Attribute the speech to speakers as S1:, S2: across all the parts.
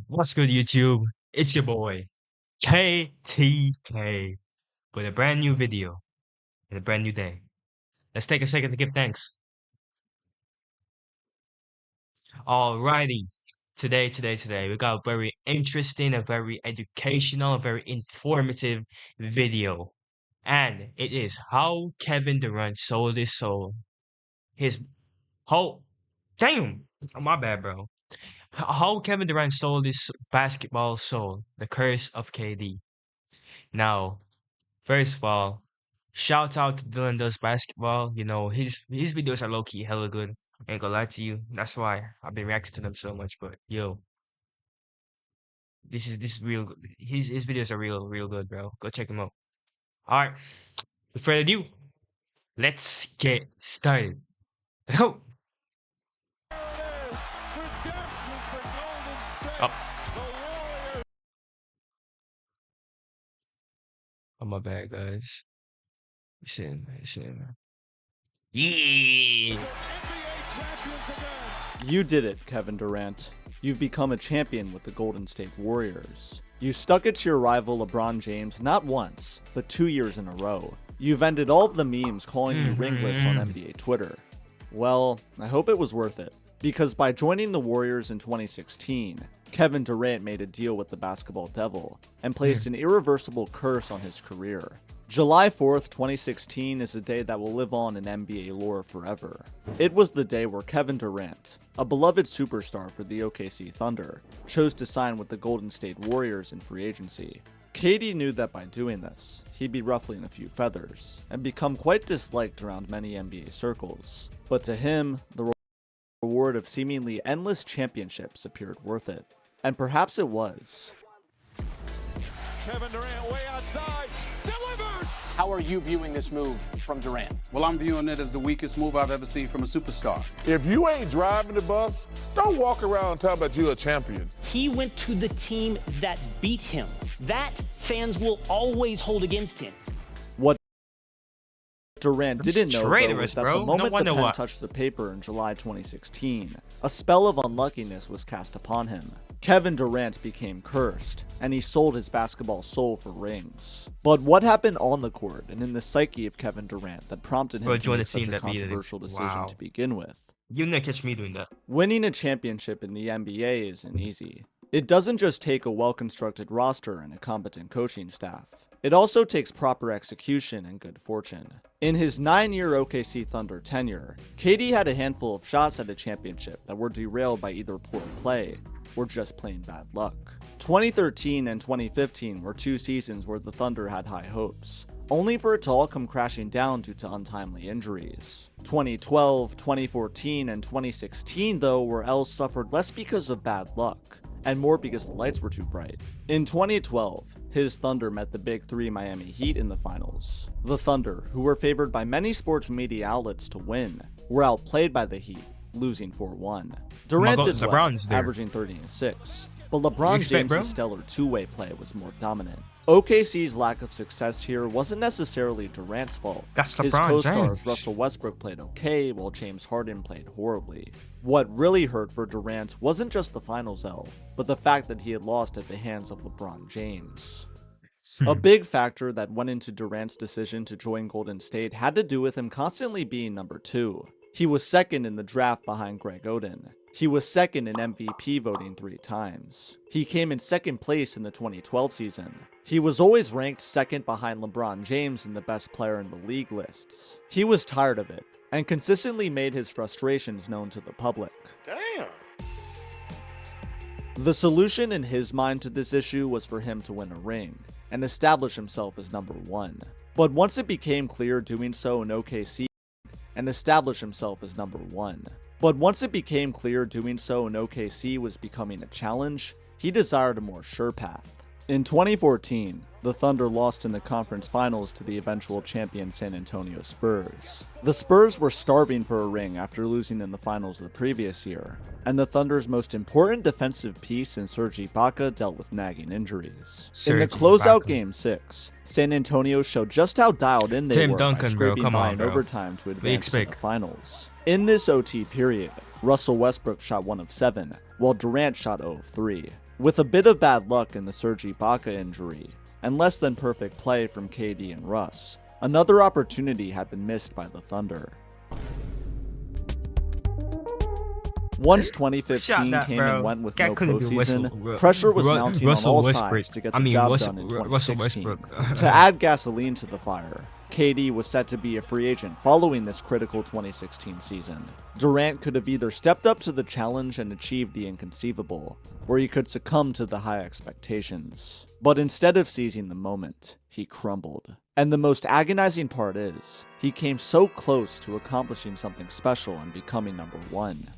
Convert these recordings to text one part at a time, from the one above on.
S1: What's good, YouTube? It's your boy, KTK, with a brand new video and a brand new day. Let's take a second to give thanks. Alrighty, today, we got a very interesting, a very educational, a very informative video. And it is how Kevin Durant sold his soul. His whole, damn, oh, my bad, bro. How Kevin Durant sold his basketball soul, the curse of KD. Now, first of all, shout out to Dylan Does Basketball. You know, his videos are low key hella good. Ain't gonna lie to you. That's why I've been reacting to them so much. But yo, this is real good. His videos are real good, bro. Go check them out. Alright. Without further ado, let's get started. Let's go. Oh, oh my bad, guys. Listen. Yeah.
S2: You did it, Kevin Durant. You've become a champion with the Golden State Warriors. You stuck it to your rival LeBron James not once, but 2 years in a row. You've ended all of the memes calling you ringless on NBA Twitter. Well, I hope it was worth it, because by joining the Warriors in 2016, Kevin Durant made a deal with the basketball devil and placed an irreversible curse on his career. July 4th, 2016 is a day that will live on in NBA lore forever. It was the day where Kevin Durant, a beloved superstar for the OKC Thunder, chose to sign with the Golden State Warriors in free agency. KD knew that by doing this, he'd be ruffling a few feathers, and become quite disliked around many NBA circles. But to him, the reward of seemingly endless championships appeared worth it. And perhaps it was.
S3: Kevin Durant way outside, delivers!
S4: How are you viewing this move from Durant?
S5: Well, I'm viewing it as the weakest move I've ever seen from a superstar.
S3: If you ain't driving the bus, don't walk around talking about you a champion.
S6: He went to the team that beat him. That fans will always hold against him.
S2: What Durant didn't know, though,
S1: traitorous,
S2: was that
S1: bro.
S2: the moment
S1: No
S2: the
S1: wonder
S2: pen
S1: why.
S2: touched the paper in July 2016, a spell of unluckiness was cast upon him. Kevin Durant became cursed, and he sold his basketball soul for rings. But what happened on the court and in the psyche of Kevin Durant that prompted him to
S1: join
S2: make
S1: the
S2: such
S1: team
S2: a
S1: that beat him.
S2: controversial decision
S1: Wow.
S2: to begin with?
S1: You're gonna catch me doing that.
S2: Winning a championship in the NBA isn't easy. It doesn't just take a well-constructed roster and a competent coaching staff. It also takes proper execution and good fortune. In his 9-year OKC Thunder tenure, KD had a handful of shots at a championship that were derailed by either poor play or just plain bad luck. 2013 and 2015 were 2 seasons where the Thunder had high hopes, only for it to all come crashing down due to untimely injuries. 2012, 2014, and 2016, though, where Els suffered less because of bad luck, and more because the lights were too bright. In 2012, his Thunder met the Big Three Miami Heat in the finals. The Thunder, who were favored by many sports media outlets to win, were outplayed by the Heat, losing 4-1. Durant did well,
S1: LeBron's there.
S2: averaging 30 and 6, but LeBron
S1: expect, bro?
S2: James' stellar two-way play was more dominant. OKC's lack of success here wasn't necessarily Durant's fault.
S1: That's
S2: His
S1: LeBron
S2: co-stars
S1: James.
S2: Russell Westbrook played okay, while James Harden played horribly. What really hurt for Durant wasn't just the finals L, but the fact that he had lost at the hands of LeBron James. A big factor that went into Durant's decision to join Golden State had to do with him constantly being number 2. He was second in the draft behind Greg Oden. He was second in MVP voting 3 times. He came in second place in the 2012 season. He was always ranked second behind LeBron James in the best player in the league lists. He was tired of it, and consistently made his frustrations known to the public.
S3: Damn.
S2: The solution in his mind to this issue was for him to win a ring, and establish himself as number 1. But once it became clear doing so in OKC, and establish himself as number 1. But once it became clear doing so in OKC was becoming a challenge, he desired a more sure path. In 2014, the Thunder lost in the conference finals to the eventual champion San Antonio Spurs. The Spurs were starving for a ring after losing in the finals the previous year, and the Thunder's most important defensive piece in Serge Ibaka dealt with nagging injuries. In the
S1: Serge
S2: closeout
S1: Ibaka.
S2: Game 6, San Antonio showed just how dialed in they
S1: Tim
S2: were
S1: Duncan,
S2: by
S1: bro.
S2: scraping
S1: Come
S2: by
S1: on,
S2: in
S1: bro.
S2: overtime to
S1: We
S2: advance to the
S1: expect.
S2: finals. In this OT period, Russell Westbrook shot 1 of 7, while Durant shot 0 of 3. With a bit of bad luck in the Serge Ibaka injury, and less than perfect play from KD and Russ, another opportunity had been missed by the Thunder. Once 2015
S1: that,
S2: came
S1: bro.
S2: and went with
S1: That
S2: no
S1: couldn't be
S2: postseason, pressure was mounting on
S1: Russell
S2: all
S1: Westbrook.
S2: sides to get
S1: I
S2: the
S1: mean,
S2: job
S1: Russell-
S2: done in
S1: Russell
S2: 2016.
S1: Westbrook.
S2: To add gasoline to the fire, KD was set to be a free agent following this critical 2016 season. Durant could have either stepped up to the challenge and achieved the inconceivable, or he could succumb to the high expectations. But instead of seizing the moment, he crumbled. And the most agonizing part is, he came so close to accomplishing something special and becoming number 1.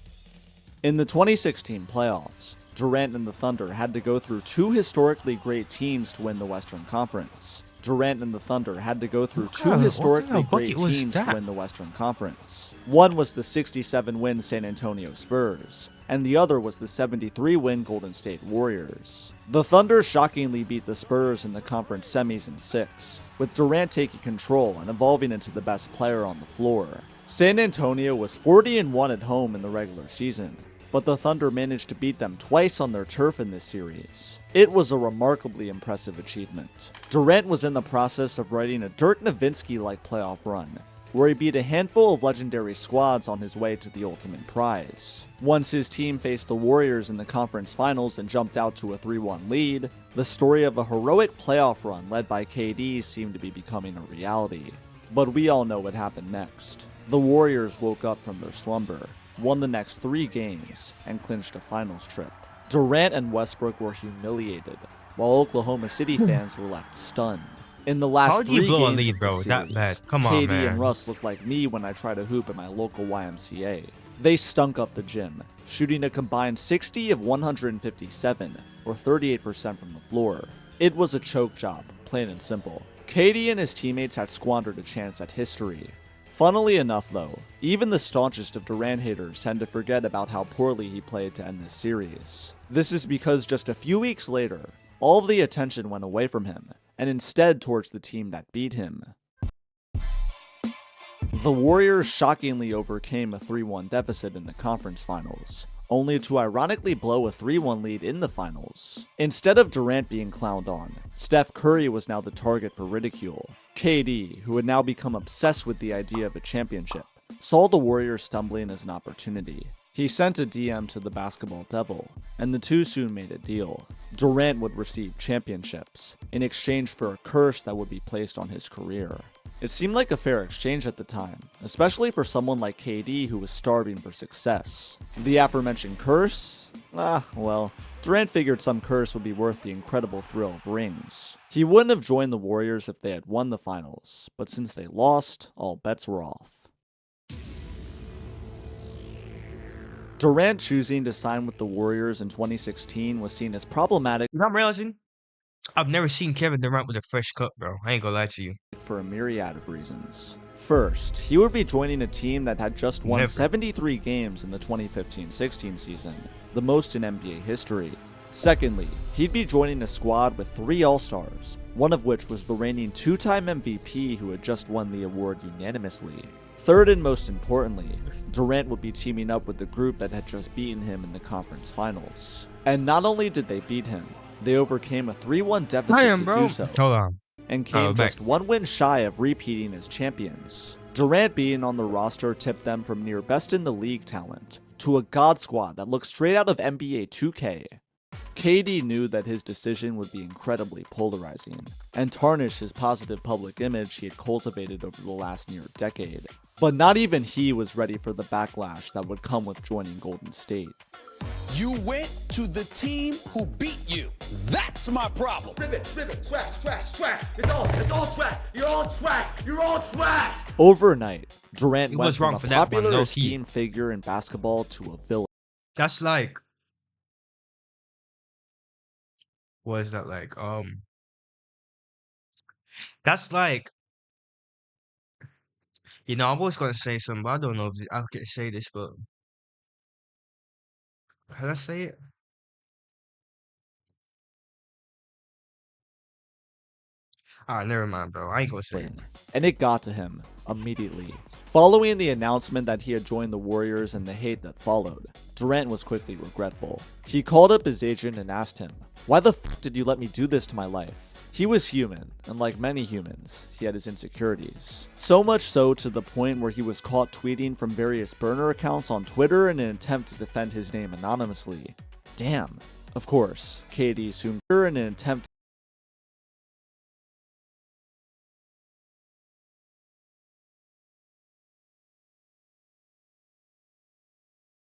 S2: In the 2016 playoffs, Durant and the Thunder had to go through 2 historically great teams to win the Western Conference. Durant and the Thunder had to go through 2 historically great teams to win the Western Conference. One was the 67-win San Antonio Spurs, and the other was the 73-win Golden State Warriors. The Thunder shockingly beat the Spurs in the conference semis in 6, with Durant taking control and evolving into the best player on the floor. San Antonio was 40-1 at home in the regular season, but the Thunder managed to beat them twice on their turf in this series. It was a remarkably impressive achievement. Durant was in the process of writing a Dirk Nowitzki-like playoff run, where he beat a handful of legendary squads on his way to the ultimate prize. Once his team faced the Warriors in the conference finals and jumped out to a 3-1 lead, the story of a heroic playoff run led by KD seemed to be becoming a reality. But we all know what happened next. The Warriors woke up from their slumber, won the next 3 games, and clinched a finals trip. Durant and Westbrook were humiliated, while Oklahoma City fans were left stunned. In the last
S1: How do you
S2: 3
S1: blow a
S2: games
S1: lead,
S2: of
S1: bro?
S2: the
S1: That
S2: series,
S1: bad. Come on,
S2: KD
S1: man.
S2: and Russ look like me when I try to hoop at my local YMCA. They stunk up the gym, shooting a combined 60 of 157, or 38% from the floor. It was a choke job, plain and simple. KD and his teammates had squandered a chance at history. Funnily enough though, even the staunchest of Durant haters tend to forget about how poorly he played to end this series. This is because just a few weeks later, all of the attention went away from him, and instead towards the team that beat him. The Warriors shockingly overcame a 3-1 deficit in the conference finals, only to ironically blow a 3-1 lead in the finals. Instead of Durant being clowned on, Steph Curry was now the target for ridicule. KD, who had now become obsessed with the idea of a championship, saw the Warriors stumbling as an opportunity. He sent a DM to the basketball devil, and the two soon made a deal. Durant would receive championships, in exchange for a curse that would be placed on his career. It seemed like a fair exchange at the time, especially for someone like KD who was starving for success. The aforementioned curse? Well, Durant figured some curse would be worth the incredible thrill of rings. He wouldn't have joined the Warriors if they had won the finals, but since they lost, all bets were off. Durant choosing to sign with the Warriors in 2016 was seen as problematic
S1: You know what I'm realizing? I've never seen Kevin Durant with a fresh cut, bro. I ain't gonna lie to you.
S2: for a myriad of reasons. First, he would be joining a team that had just won
S1: Never.
S2: 73 games in the 2015-16 season, the most in NBA history. Secondly, he'd be joining a squad with 3 All-Stars, one of which was the reigning 2-time MVP who had just won the award unanimously. Third and most importantly, Durant would be teaming up with the group that had just beaten him in the conference finals. And not only did they beat him, they overcame a 3-1 deficit to do so,
S1: Hold on.
S2: and came
S1: back.
S2: just 1 win shy of repeating as champions. Durant being on the roster tipped them from near best in the league talent to a god squad that looked straight out of NBA 2K. KD knew that his decision would be incredibly polarizing and tarnish his positive public image he had cultivated over the last near decade. But not even he was ready for the backlash that would come with joining Golden State.
S5: You went to the team who beat you. That's my problem.
S7: Ribbit, trash, trash, trash. It's all trash. You're all trash. You're all trash.
S2: Overnight, Durant
S1: He
S2: went
S1: was
S2: from
S1: wrong
S2: a
S1: for that one,
S2: popular
S1: low-key.
S2: esteemed figure in basketball to a villain.
S1: That's like, what is that like? That's like, I was gonna say something, but I don't know if I can say this, but how do I say it? Alright, never mind, bro. I ain't gonna say it.
S2: And it got to him immediately. Following the announcement that he had joined the Warriors and the hate that followed, Durant was quickly regretful. He called up his agent and asked him, "Why the f did you let me do this to my life?" He was human, and like many humans, he had his insecurities. So much so to the point where he was caught tweeting from various burner accounts on Twitter in an attempt to defend his name anonymously. Damn. Of course, KD soon in an attempt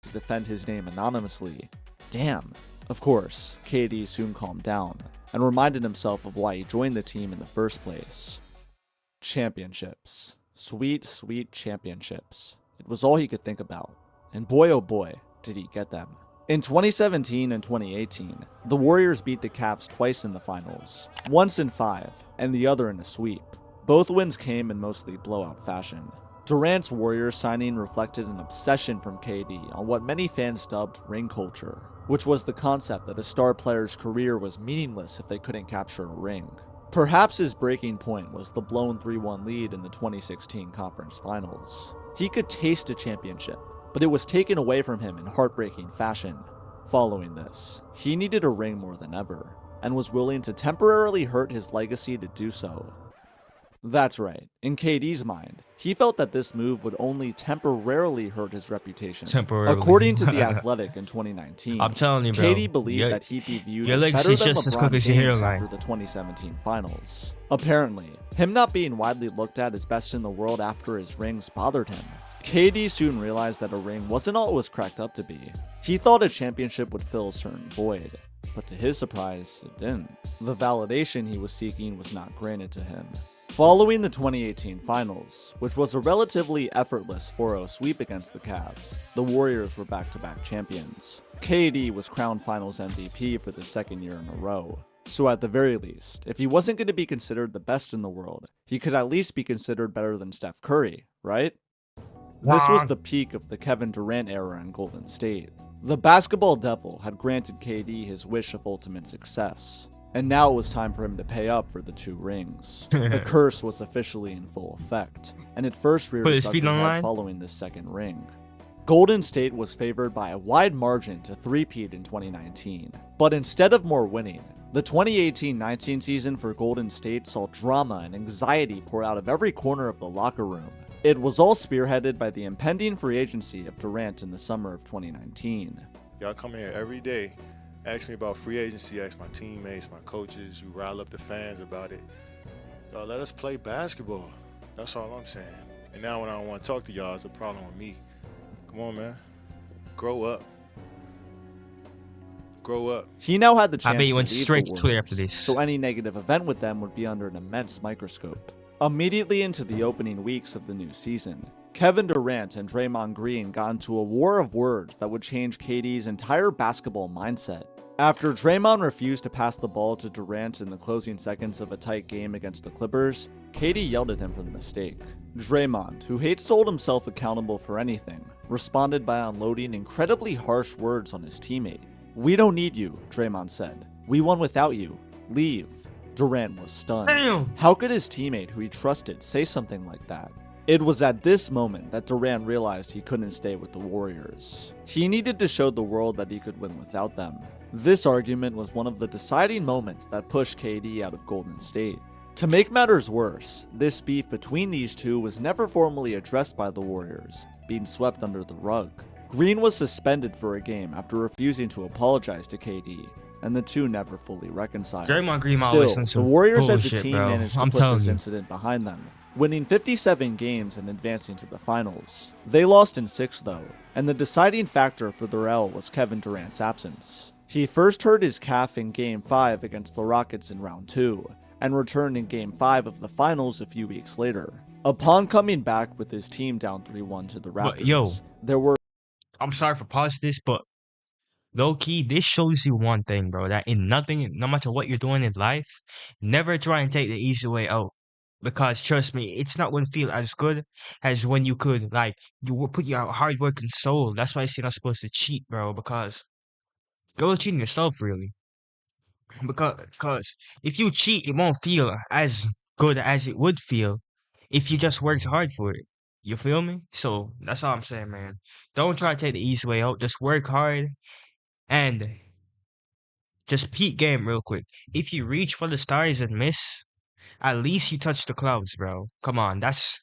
S2: to defend his name anonymously. Damn. Of course, KD soon calmed down and reminded himself of why he joined the team in the first place. Championships. Sweet, sweet championships. It was all he could think about. And boy oh boy, did he get them. In 2017 and 2018, the Warriors beat the Cavs twice in the finals, once in 5, and the other in a sweep. Both wins came in mostly blowout fashion. Durant's Warriors signing reflected an obsession from KD on what many fans dubbed ring culture, which was the concept that a star player's career was meaningless if they couldn't capture a ring. Perhaps his breaking point was the blown 3-1 lead in the 2016 conference finals. He could taste a championship, but it was taken away from him in heartbreaking fashion. Following this, he needed a ring more than ever, and was willing to temporarily hurt his legacy to do so. That's right, in KD's mind, he felt that this move would only temporarily hurt his reputation.
S1: Temporarily.
S2: According to The Athletic in 2019,
S1: I'm telling you, bro.
S2: KD believed that he'd be viewed
S1: your
S2: as better
S1: legacy's
S2: than
S1: just as
S2: LeBron
S1: quick as your
S2: James
S1: hairline.
S2: after the 2017 finals. Apparently, him not being widely looked at as best in the world after his rings bothered him. KD soon realized that a ring wasn't all it was cracked up to be. He thought a championship would fill a certain void, but to his surprise, it didn't. The validation he was seeking was not granted to him. Following the 2018 finals, which was a relatively effortless 4-0 sweep against the Cavs, the Warriors were back-to-back champions. KD was crowned Finals MVP for the second year in a row. So at the very least, if he wasn't going to be considered the best in the world, he could at least be considered better than Steph Curry, right? This was the peak of the Kevin Durant era in Golden State. The basketball devil had granted KD his wish of ultimate success, and now it was time for him to pay up for the 2 rings. The curse was officially in full effect, and it first reared
S1: Put
S2: its
S1: his feet
S2: ugly
S1: on the
S2: head
S1: line?
S2: following this second ring. Golden State was favored by a wide margin to three-peat in 2019, but instead of more winning, the 2018-19 season for Golden State saw drama and anxiety pour out of every corner of the locker room. It was all spearheaded by the impending free agency of Durant in the summer of 2019.
S8: Y'all come here every day, ask me about free agency, ask my teammates, my coaches, you rile up the fans about it. Y'all let us play basketball. That's all I'm saying. And now when I don't want to talk to y'all, it's a problem with me. Come on, man. Grow up. Grow up.
S2: He now had the chance
S1: I bet he
S2: to
S1: went
S2: leave
S1: straight
S2: the
S1: to Twitter
S2: Warriors,
S1: after this.
S2: so any negative event with them would be under an immense microscope. Immediately into the opening weeks of the new season, Kevin Durant and Draymond Green got into a war of words that would change KD's entire basketball mindset. After Draymond refused to pass the ball to Durant in the closing seconds of a tight game against the Clippers, KD yelled at him for the mistake. Draymond, who hates to hold himself accountable for anything, responded by unloading incredibly harsh words on his teammate. "We don't need you," Draymond said. "We won without you. Leave." Durant was stunned.
S1: Damn.
S2: How could his teammate, who he trusted, say something like that? It was at this moment that Durant realized he couldn't stay with the Warriors. He needed to show the world that he could win without them. This argument was one of the deciding moments that pushed KD out of Golden State. To make matters worse, this beef between these two was never formally addressed by the Warriors, being swept under the rug. Green was suspended for a game after refusing to apologize to KD, and the two never fully reconciled.
S1: Draymond Green
S2: Still,
S1: always on
S2: the
S1: some
S2: Warriors as a
S1: bullshit,
S2: team
S1: bro.
S2: managed to
S1: I'm
S2: put
S1: telling
S2: this
S1: you.
S2: incident behind them, winning 57 games and advancing to the finals. They lost in 6 though, and the deciding factor for their L was Kevin Durant's absence. He first hurt his calf in Game 5 against the Rockets in Round 2, and returned in Game 5 of the finals a few weeks later. Upon coming back with his team down 3-1 to the Raptors,
S1: But, yo.
S2: there were
S1: I'm sorry for pausing this, but low key, this shows you one thing, bro. That in nothing, no matter what you're doing in life, never try and take the easy way out. Because trust me, it's not going to feel as good as when you could, like, you will put your hard work and soul. That's why you're not supposed to cheat, bro. Because go cheating yourself, really. Because if you cheat, it won't feel as good as it would feel if you just worked hard for it. You feel me? So that's all I'm saying, man. Don't try to take the easy way out. Just work hard and just peak game real quick. If you reach for the stars and miss, at least you touch the clouds, bro. Come on, that's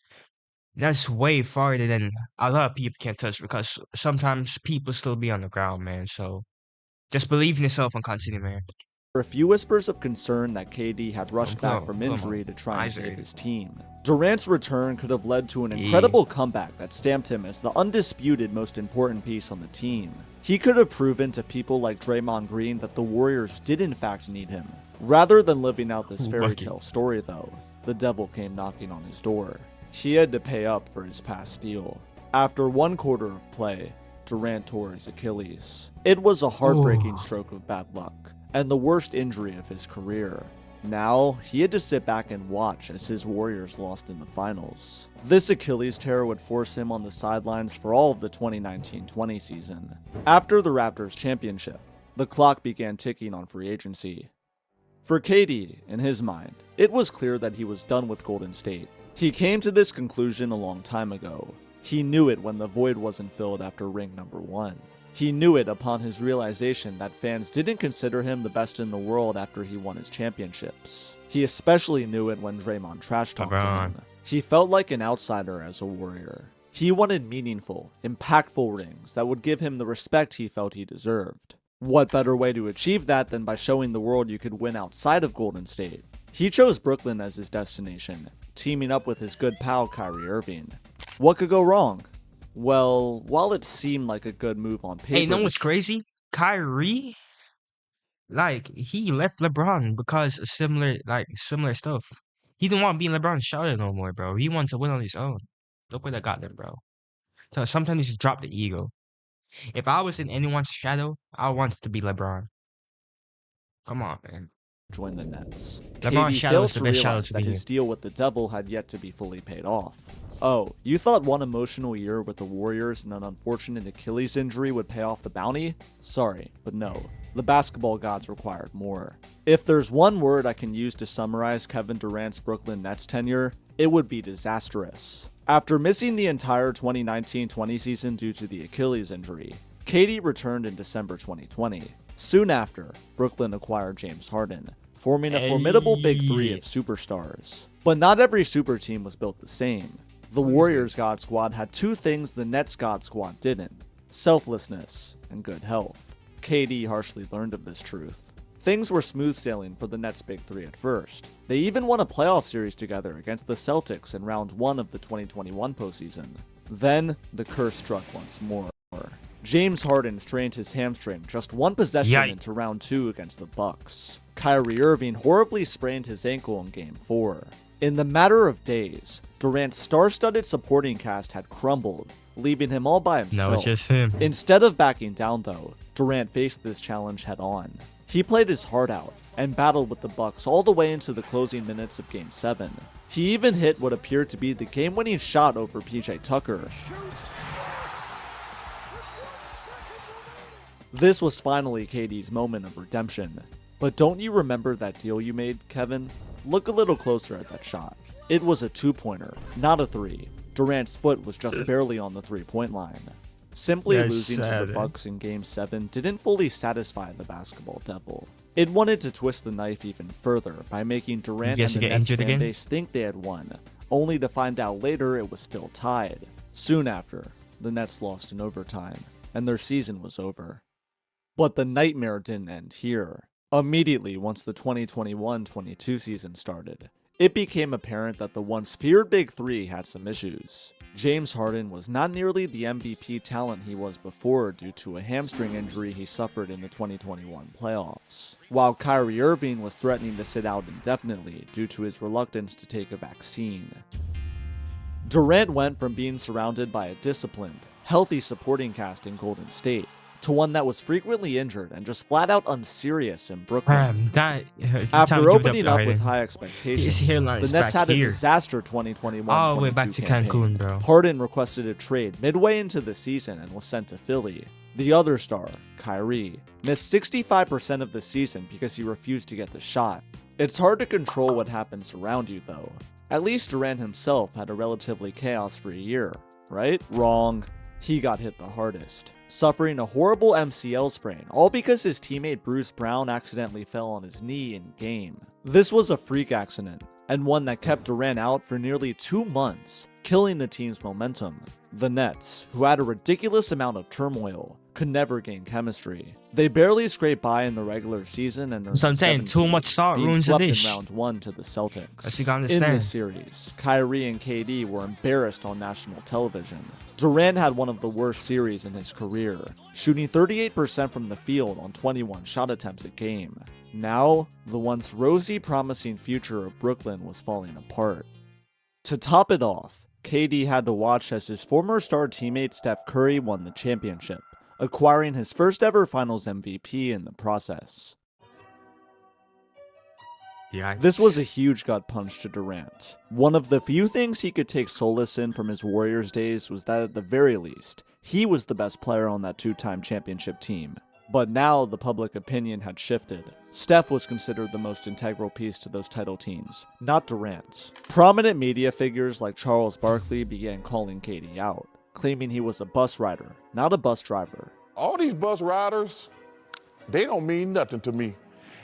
S1: way farther than a lot of people can touch because sometimes people still be on the ground, man. So just believe in yourself and continue, man.
S2: There were a few whispers of concern that KD had rushed
S1: Pull
S2: back
S1: him,
S2: from
S1: pull him
S2: injury
S1: up.
S2: to try and
S1: Eyes
S2: save
S1: are-
S2: his team. Durant's return could have led to an incredible comeback that stamped him as the undisputed most important piece on the team. He could have proven to people like Draymond Green that the Warriors did in fact need him. Rather than living out this fairy
S1: Lucky.
S2: tale story though, the devil came knocking on his door. He had to pay up for his past deal. After 1 quarter of play, Durant tore his Achilles. It was a heartbreaking stroke of bad luck, and the worst injury of his career. Now, he had to sit back and watch as his Warriors lost in the finals. This Achilles tear would force him on the sidelines for all of the 2019-20 season. After the Raptors championship, the clock began ticking on free agency. For KD, in his mind, it was clear that he was done with Golden State. He came to this conclusion a long time ago. He knew it when the void wasn't filled after ring number 1. He knew it upon his realization that fans didn't consider him the best in the world after he won his championships. He especially knew it when Draymond trash-talked him. He felt like an outsider as a Warrior. He wanted meaningful, impactful rings that would give him the respect he felt he deserved. What better way to achieve that than by showing the world you could win outside of Golden State? He chose Brooklyn as his destination, teaming up with his good pal Kyrie Irving. What could go wrong? Well, while it seemed like a good move on paper,
S1: Hey, you know what's crazy? Kyrie, like, he left LeBron because of similar stuff. He didn't want to be in LeBron's shadow no more, bro. He wanted to win on his own. Look where that got him, bro. So sometimes you just drop the ego. If I was in anyone's shadow, I wanted to be LeBron. Come on, man.
S2: join the Nets.
S1: LeBron's
S2: KD
S1: shadow
S2: failed
S1: is the
S2: to
S1: best shadow
S2: realize
S1: to
S2: that
S1: be
S2: his deal with the Devil had yet to be fully paid off. Oh, you thought one emotional year with the Warriors and an unfortunate Achilles injury would pay off the bounty? Sorry, but no. The basketball gods required more. If there's one word I can use to summarize Kevin Durant's Brooklyn Nets tenure, it would be disastrous. After missing the entire 2019-20 season due to the Achilles injury, KD returned in December 2020. Soon after, Brooklyn acquired James Harden, forming a formidable big three of superstars. But not every super team was built the same. The Warriors God Squad had two things the Nets God Squad didn't: selflessness and good health. KD harshly learned of this truth. Things were smooth sailing for the Nets' big three at first. They even won a playoff series together against the Celtics in round 1 of the 2021 postseason. Then, the curse struck once more. James Harden strained his hamstring just one possession
S1: Yikes.
S2: into round 2 against the Bucks. Kyrie Irving horribly sprained his ankle in Game 4. In the matter of days, Durant's star-studded supporting cast had crumbled, leaving him all by himself.
S1: No, it's just him.
S2: Instead of backing down though, Durant faced this challenge head-on. He played his heart out and battled with the Bucks all the way into the closing minutes of Game 7. He even hit what appeared to be the game-winning shot over PJ Tucker. This was finally KD's moment of redemption. But don't you remember that deal you made, Kevin? Look a little closer at that shot. It was a two-pointer, not a three. Durant's foot was just barely on the three-point line. Simply
S1: That's
S2: losing to
S1: sad,
S2: the
S1: eh?
S2: Bucks in Game 7 didn't fully satisfy the basketball devil. It wanted to twist the knife even further by making Durant
S1: guess
S2: and
S1: you
S2: the
S1: get
S2: Nets
S1: injured
S2: fan
S1: again?
S2: base think they had won, only to find out later it was still tied. Soon after, the Nets lost in overtime, and their season was over. But the nightmare didn't end here. Immediately once the 2021-22 season started, it became apparent that the once feared Big Three had some issues. James Harden was not nearly the MVP talent he was before due to a hamstring injury he suffered in the 2021 playoffs, while Kyrie Irving was threatening to sit out indefinitely due to his reluctance to take a vaccine. Durant went from being surrounded by a disciplined, healthy supporting cast in Golden State to one that was frequently injured and just flat out unserious in Brooklyn. After opening up with high expectations,
S1: hairline
S2: the
S1: is
S2: Nets
S1: back
S2: had a
S1: here.
S2: disaster 2021-22
S1: all the way back to
S2: campaign.
S1: Cancun, bro.
S2: Harden requested a trade midway into the season and was sent to Philly. The other star, Kyrie, missed 65% of the season because he refused to get the shot. It's hard to control what happens around you though. At least Durant himself had a relatively chaos-free year, right? Wrong. He got hit the hardest, suffering a horrible MCL sprain, all because his teammate Bruce Brown accidentally fell on his knee in game. This was a freak accident, and one that kept Durant out for nearly 2 months, killing the team's momentum. The Nets, who had a ridiculous amount of turmoil, could never gain chemistry. They barely scraped by in the regular season, and
S1: So I'm saying too much salt
S2: being
S1: ruins the
S2: swept in
S1: dish.
S2: round 1 to the Celtics.
S1: As you can
S2: In
S1: understand.
S2: this series, Kyrie and KD were embarrassed on national television. Durant had one of the worst series in his career, shooting 38% from the field on 21 shot attempts a game. Now, the once rosy promising future of Brooklyn was falling apart. To top it off, KD had to watch as his former star teammate Steph Curry won the championship, acquiring his first ever Finals MVP in the process.
S1: Yeah.
S2: This was a huge gut punch to Durant. One of the few things he could take solace in from his Warriors days was that at the very least, he was the best player on that 2-time championship team. But now the public opinion had shifted. Steph was considered the most integral piece to those title teams, not Durant. Prominent media figures like Charles Barkley began calling KD out, claiming he was a bus rider, not a bus driver.
S3: All these bus riders, they don't mean nothing to me.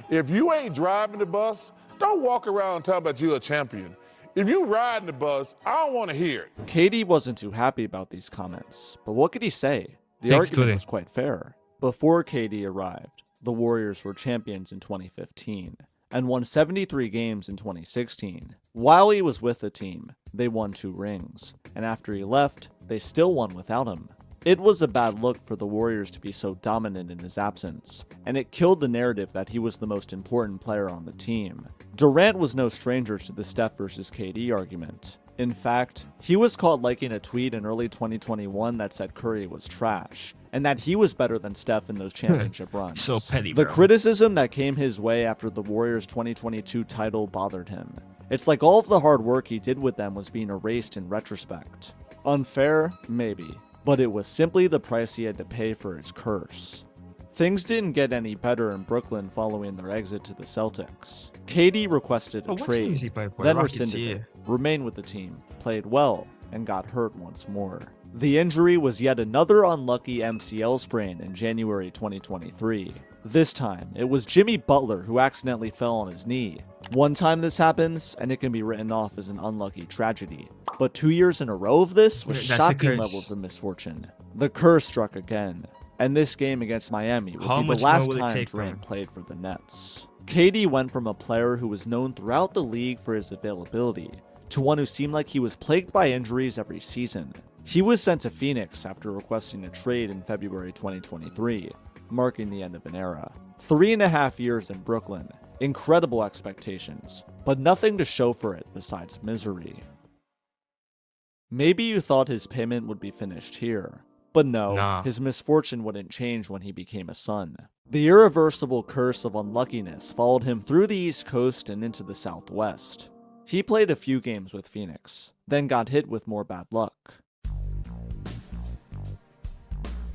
S3: If you ain't driving the bus, don't walk around talking about you a champion. If you riding the bus, I don't want to hear it.
S2: KD wasn't too happy about these comments, but what could he say? The
S1: Thanks,
S2: argument
S1: Tuli.
S2: was quite fair. Before KD arrived, the Warriors were champions in 2015 and won 73 games in 2016. While he was with the team, they won 2 rings, and after he left, they still won without him. It was a bad look for the Warriors to be so dominant in his absence, and it killed the narrative that he was the most important player on the team. Durant was no stranger to the Steph versus KD argument. In fact, he was caught liking a tweet in early 2021 that said Curry was trash, and that he was better than Steph in those championship runs.
S1: So petty,
S2: The
S1: bro.
S2: criticism that came his way after the Warriors' 2022 title bothered him. It's like all of the hard work he did with them was being erased in retrospect. Unfair? Maybe. But it was simply the price he had to pay for his curse. Things didn't get any better in Brooklyn following their exit to the Celtics. KD requested a
S1: Oh, what team
S2: trade,
S1: is he playing for?
S2: then
S1: Rockets,
S2: rescinded
S1: yeah.
S2: it, remained with the team, played well, and got hurt once more. The injury was yet another unlucky MCL sprain in January 2023. This time, it was Jimmy Butler who accidentally fell on his knee. One time this happens, and it can be written off as an unlucky tragedy. But 2 years in a row of this was
S1: That's a
S2: shocking
S1: curse.
S2: levels of misfortune. The curse struck again, and this game against Miami would
S1: How
S2: be
S1: much
S2: the last
S1: more will it
S2: time
S1: take, bro?
S2: Durant played for the Nets. KD went from a player who was known throughout the league for his availability to one who seemed like he was plagued by injuries every season. He was sent to Phoenix after requesting a trade in February 2023, marking the end of an era. 3.5 years in Brooklyn, incredible expectations, but nothing to show for it besides misery. Maybe you thought his payment would be finished here, but no,
S1: Nah.
S2: his misfortune wouldn't change when he became a Sun. The irreversible curse of unluckiness followed him through the East Coast and into the Southwest. He played a few games with Phoenix, then got hit with more bad luck.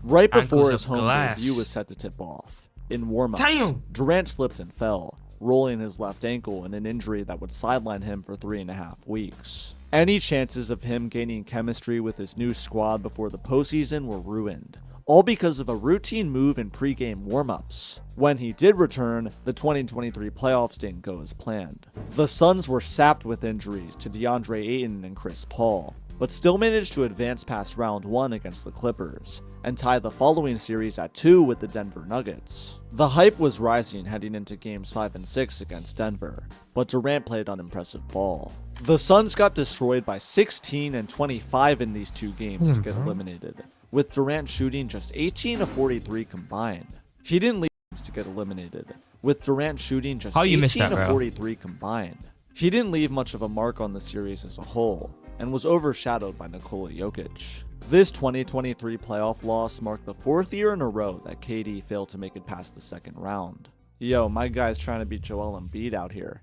S2: Right before
S1: Ankles
S2: his
S1: of
S2: home
S1: glass.
S2: debut was set to tip off, in warm-ups,
S1: Damn!
S2: Durant slipped and fell, rolling his left ankle in an injury that would sideline him for 3.5 weeks. Any chances of him gaining chemistry with his new squad before the postseason were ruined, all because of a routine move in pregame warm-ups. When he did return, the 2023 playoffs didn't go as planned. The Suns were sapped with injuries to DeAndre Ayton and Chris Paul, but still managed to advance past round 1 against the Clippers, and tie the following series at 2 with the Denver Nuggets. The hype was rising heading into games 5 and 6 against Denver, but Durant played unimpressive ball. The Suns got destroyed by 16 and 25 in these 2 games to get eliminated, with Durant shooting just 18 of 43 combined. He didn't leave games to get eliminated, with Durant shooting just
S1: How you
S2: 18
S1: missed that,
S2: of
S1: bro?
S2: 43 combined. He didn't leave much of a mark on the series as a whole, and was overshadowed by Nikola Jokic. This 2023 playoff loss marked the 4th year in a row that KD failed to make it past the second round. Yo, my guy's trying to beat Joel Embiid out here.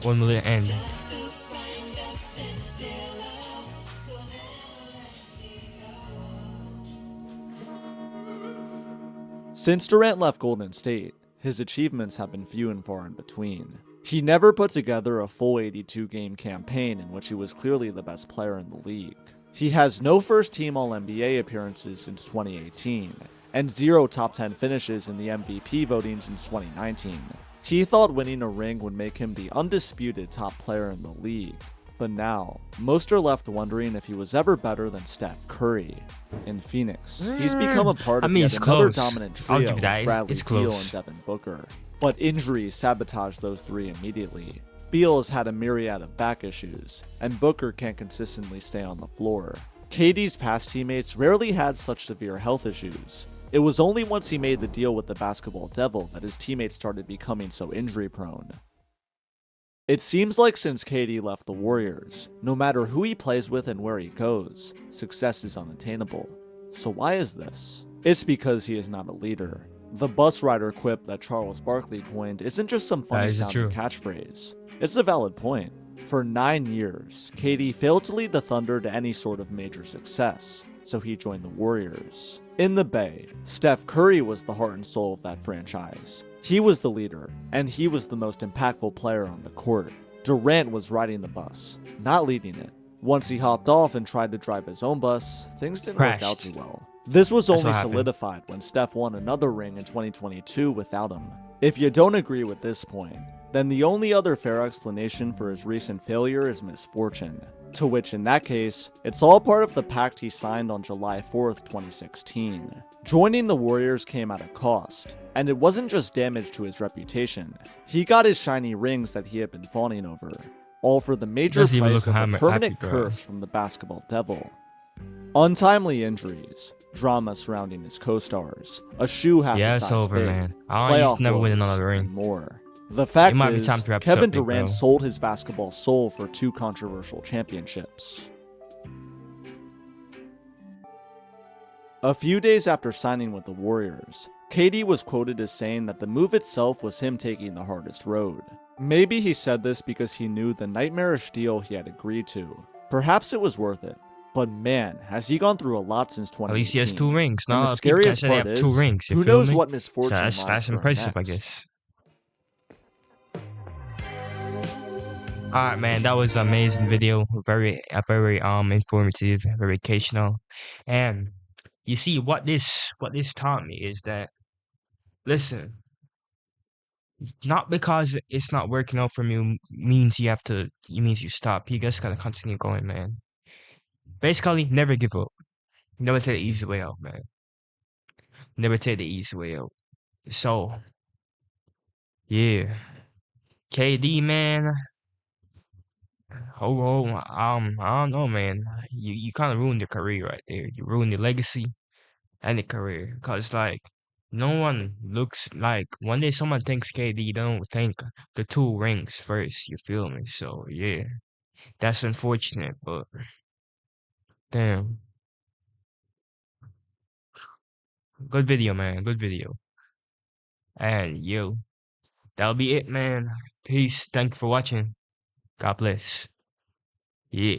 S1: One will it end?
S2: Since Durant left Golden State, his achievements have been few and far in between. He never put together a full 82-game campaign in which he was clearly the best player in the league. He has no first-team All-NBA appearances since 2018, and 0 top 10 finishes in the MVP voting since 2019. He thought winning a ring would make him the undisputed top player in the league, but now, most are left wondering if he was ever better than Steph Curry. In Phoenix, he's become a part of yet another dominant
S1: I'll
S2: trio
S1: give you that.
S2: of Bradley
S1: It's
S2: Beal
S1: close.
S2: and Devin Booker. But injuries sabotaged those three immediately. Beal has had a myriad of back issues, and Booker can't consistently stay on the floor. KD's past teammates rarely had such severe health issues. It was only once he made the deal with the Basketball Devil that his teammates started becoming so injury prone. It seems like since KD left the Warriors, no matter who he plays with and where he goes, success is unattainable. So why is this? It's because he is not a leader. The bus rider quip that Charles Barkley coined isn't just some funny sounding catchphrase. It's a valid point. For 9 years, KD failed to lead the Thunder to any sort of major success, so he joined the Warriors. In the Bay, Steph Curry was the heart and soul of that franchise. He was the leader, and he was the most impactful player on the court. Durant was riding the bus, not leading it. Once he hopped off and tried to drive his own bus, things didn't work out too well. This was only solidified when Steph won another ring in 2022 without him. If you don't agree with this point, then the only other fair explanation for his recent failure is misfortune. To which, in that case, it's all part of the pact he signed on July 4th, 2016. Joining the Warriors came at a cost, and it wasn't just damage to his reputation. He got his shiny rings that he had been fawning over, all for the major price of a permanent curse from the Basketball Devil. Untimely injuries, drama surrounding his co-stars, a shoe half a size big,
S1: man.
S2: playoff
S1: never win
S2: woes,
S1: another ring.
S2: and more. The fact is,
S1: Kevin
S2: Kevin Durant sold his basketball soul for 2 controversial championships. A few days after signing with the Warriors, KD was quoted as saying that the move itself was him taking the hardest road. Maybe he said this because he knew the nightmarish deal he had agreed to. Perhaps it was worth it. But man, has he gone through a lot since 2018.
S1: At least he has 2 rings.
S2: And
S1: No,
S2: the scariest part is, who knows what misfortune lies
S1: that's
S2: for him
S1: impressive, I
S2: next.
S1: guess. Alright, man, that was an amazing video. Very informative, very educational. And you see what this taught me is that, listen, not because it's not working out for you means you stop. You just gotta continue going, man. Basically, never give up. Never take the easy way out, man. Never take the easy way out. So, yeah. KD, man. I don't know, man. You kind of ruined your career right there. You ruined your legacy and your career. Cause like, no one looks like one day someone thinks KD, don't think the 2 rings first. You feel me? So yeah, that's unfortunate, but damn, good video, man. Good video. And yo, that'll be it, man. Peace. Thank you for watching. God bless. Yeah.